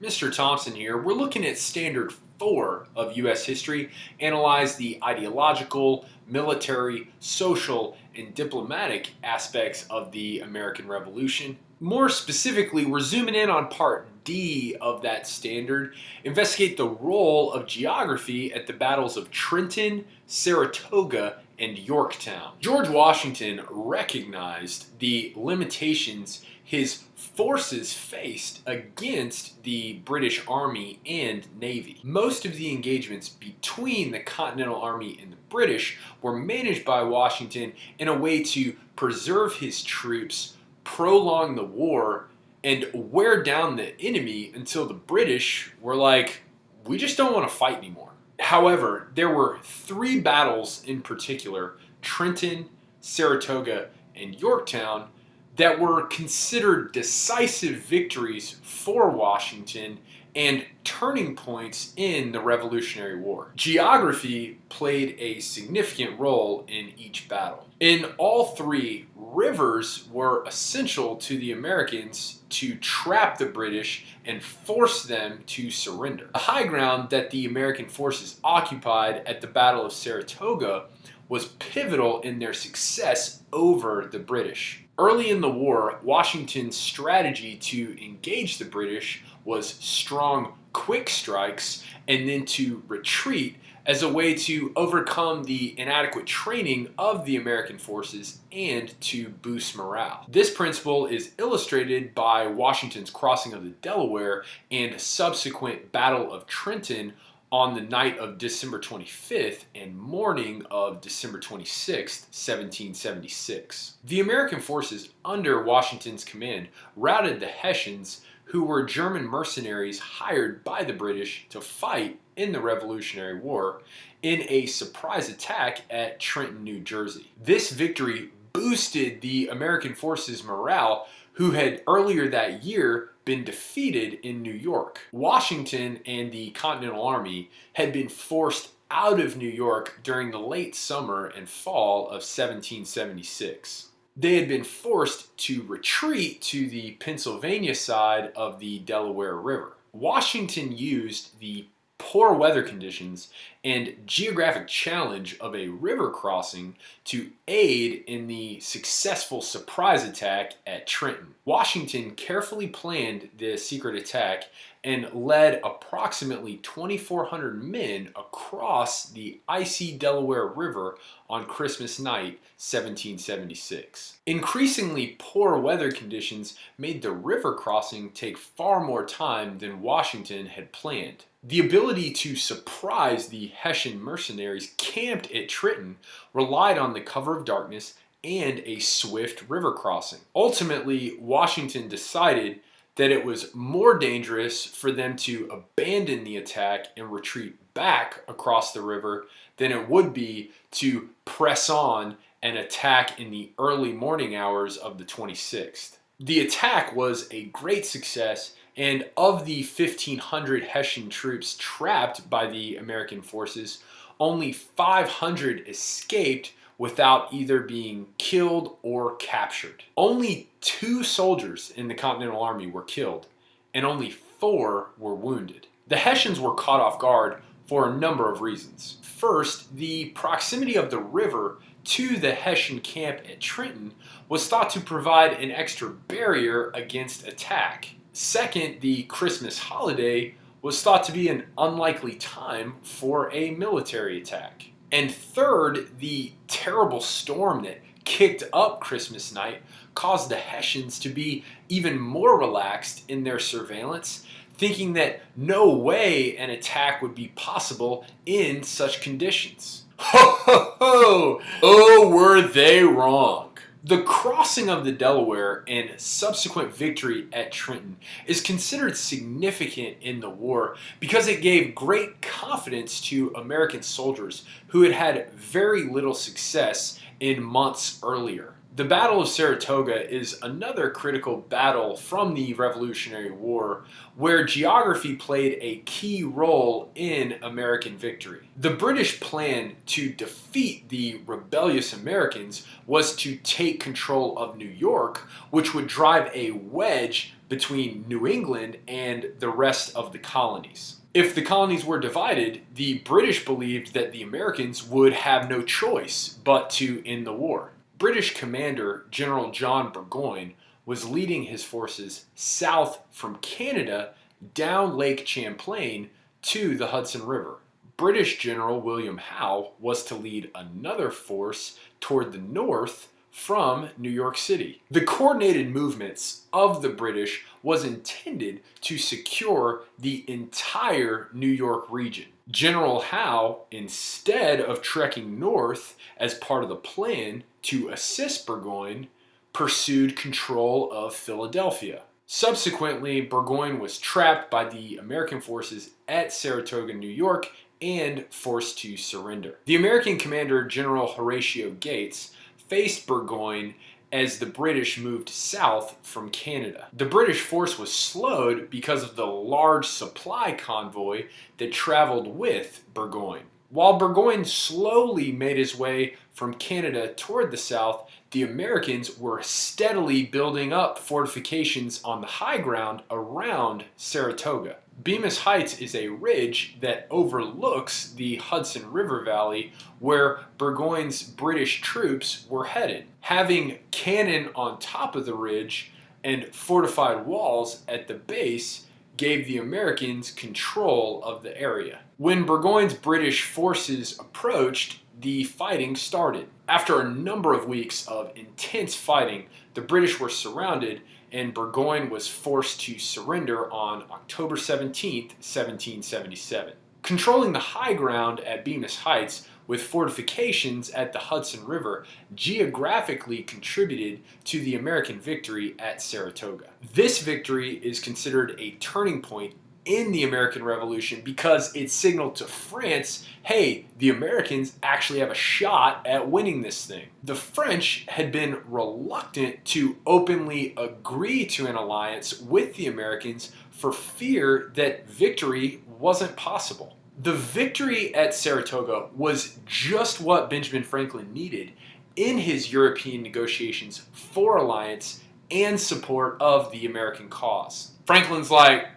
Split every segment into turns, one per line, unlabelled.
Mr. Thompson here. We're looking at Standard 4 of U.S. history, analyze the ideological, military, social, and diplomatic aspects of the American Revolution. More specifically, we're zooming in on Part D of that standard, investigate the role of geography at the battles of Trenton, Saratoga, and Yorktown. George Washington recognized the limitations his forces faced against the British Army and Navy. Most of the engagements between the Continental Army and the British were managed by Washington in a way to preserve his troops, prolong the war, and wear down the enemy until the British were like, we just don't want to fight anymore. However, there were three battles in particular, Trenton, Saratoga, and Yorktown, that were considered decisive victories for Washington and turning points in the Revolutionary War. Geography played a significant role in each battle. In all three, rivers were essential to the Americans to trap the British and force them to surrender. The high ground that the American forces occupied at the Battle of Saratoga was pivotal in their success over the British. Early in the war, Washington's strategy to engage the British was strong, quick strikes and then to retreat as a way to overcome the inadequate training of the American forces and to boost morale. This principle is illustrated by Washington's crossing of the Delaware and subsequent Battle of Trenton on the night of December 25th and morning of December 26th, 1776. The American forces under Washington's command routed the Hessians, who were German mercenaries hired by the British to fight in the Revolutionary War, in a surprise attack at Trenton, New Jersey. This victory boosted the American forces' morale, who had earlier that year been defeated in New York. Washington and the Continental Army had been forced out of New York during the late summer and fall of 1776. They had been forced to retreat to the Pennsylvania side of the Delaware River. Washington used the poor weather conditions and geographic challenge of a river crossing to aid in the successful surprise attack at Trenton. Washington carefully planned the secret attack and led approximately 2,400 men across the icy Delaware River on Christmas night, 1776. Increasingly poor weather conditions made the river crossing take far more time than Washington had planned. The ability to surprise the Hessian mercenaries camped at Trenton relied on the cover of darkness and a swift river crossing. Ultimately, Washington decided that it was more dangerous for them to abandon the attack and retreat back across the river than it would be to press on and attack in the early morning hours of the 26th. The attack was a great success, and of the 1,500 Hessian troops trapped by the American forces, only 500 escaped without either being killed or captured. Only 2 soldiers in the Continental Army were killed, and only 4 were wounded. The Hessians were caught off guard for a number of reasons. First, the proximity of the river to the Hessian camp at Trenton was thought to provide an extra barrier against attack. Second, the Christmas holiday was thought to be an unlikely time for a military attack. And third, the terrible storm that kicked up Christmas night caused the Hessians to be even more relaxed in their surveillance, thinking that no way an attack would be possible in such conditions. Ho ho ho! Oh, were they wrong! The crossing of the Delaware and subsequent victory at Trenton is considered significant in the war because it gave great confidence to American soldiers who had had very little success in months earlier. The Battle of Saratoga is another critical battle from the Revolutionary War where geography played a key role in American victory. The British plan to defeat the rebellious Americans was to take control of New York, which would drive a wedge between New England and the rest of the colonies. If the colonies were divided, the British believed that the Americans would have no choice but to end the war. British commander General John Burgoyne was leading his forces south from Canada down Lake Champlain to the Hudson River. British General William Howe was to lead another force toward the north from New York City. The coordinated movements of the British was intended to secure the entire New York region. General Howe, instead of trekking north as part of the plan to assist Burgoyne, pursued control of Philadelphia. Subsequently, Burgoyne was trapped by the American forces at Saratoga, New York, and forced to surrender. The American commander, General Horatio Gates, faced Burgoyne as the British moved south from Canada. The British force was slowed because of the large supply convoy that traveled with Burgoyne. While Burgoyne slowly made his way from Canada toward the south, the Americans were steadily building up fortifications on the high ground around Saratoga. Bemis Heights is a ridge that overlooks the Hudson River Valley where Burgoyne's British troops were headed. Having cannon on top of the ridge and fortified walls at the base gave the Americans control of the area. When Burgoyne's British forces approached, the fighting started. After a number of weeks of intense fighting, the British were surrounded and Burgoyne was forced to surrender on October 17, 1777. Controlling the high ground at Bemis Heights with fortifications at the Hudson River geographically contributed to the American victory at Saratoga. This victory is considered a turning point in the American Revolution because it signaled to France, hey, the Americans actually have a shot at winning this thing. The French had been reluctant to openly agree to an alliance with the Americans for fear that victory wasn't possible. The victory at Saratoga was just what Benjamin Franklin needed in his European negotiations for alliance and support of the American cause. Franklin's like,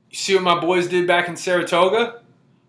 you see what my boys did back in Saratoga?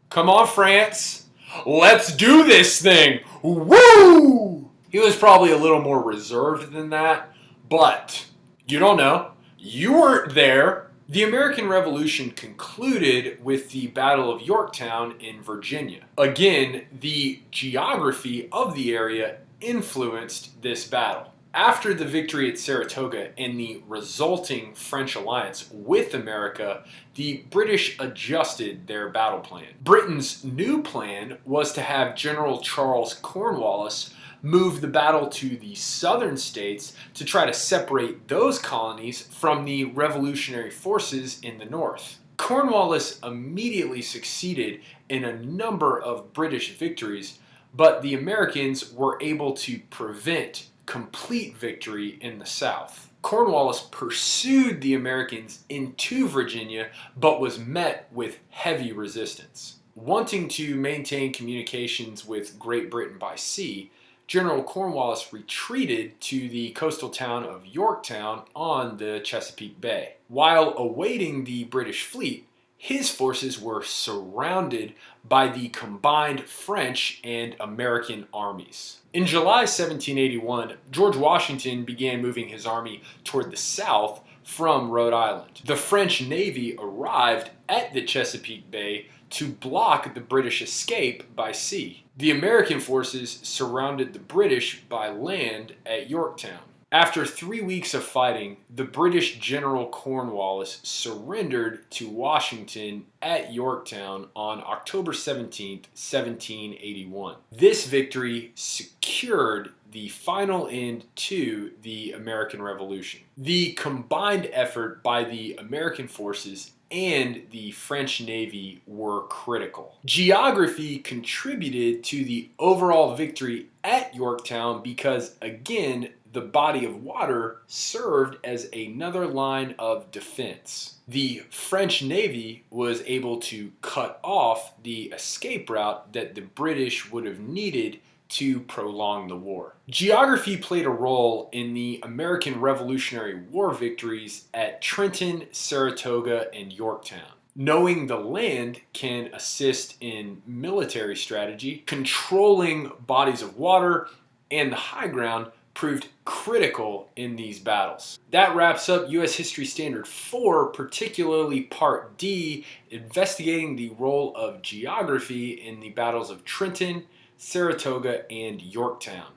Come on, France. Let's do this thing. Woo! He was probably a little more reserved than that, but you don't know. You weren't there. The American Revolution concluded with the Battle of Yorktown in Virginia. Again, the geography of the area influenced this battle. After the victory at Saratoga and the resulting French alliance with America, the British adjusted their battle plan. Britain's new plan was to have General Charles Cornwallis move the battle to the southern states to try to separate those colonies from the revolutionary forces in the north. Cornwallis immediately succeeded in a number of British victories, but the Americans were able to prevent complete victory in the South. Cornwallis pursued the Americans into Virginia, but was met with heavy resistance. Wanting to maintain communications with Great Britain by sea, General Cornwallis retreated to the coastal town of Yorktown on the Chesapeake Bay. While awaiting the British fleet, his forces were surrounded by the combined French and American armies. In July 1781, George Washington began moving his army toward the south from Rhode Island. The French Navy arrived at the Chesapeake Bay to block the British escape by sea. The American forces surrounded the British by land at Yorktown. After 3 weeks of fighting, the British General Cornwallis surrendered to Washington at Yorktown on October 17, 1781. This victory secured the final end to the American Revolution. The combined effort by the American forces and the French Navy were critical. Geography contributed to the overall victory at Yorktown because, again, the body of water served as another line of defense. The French Navy was able to cut off the escape route that the British would have needed to prolong the war. Geography played a role in the American Revolutionary War victories at Trenton, Saratoga, and Yorktown. Knowing the land can assist in military strategy. Controlling bodies of water and the high ground proved critical in these battles. That wraps up U.S. History Standard 4, particularly Part D, investigating the role of geography in the battles of Trenton, Saratoga, and Yorktown.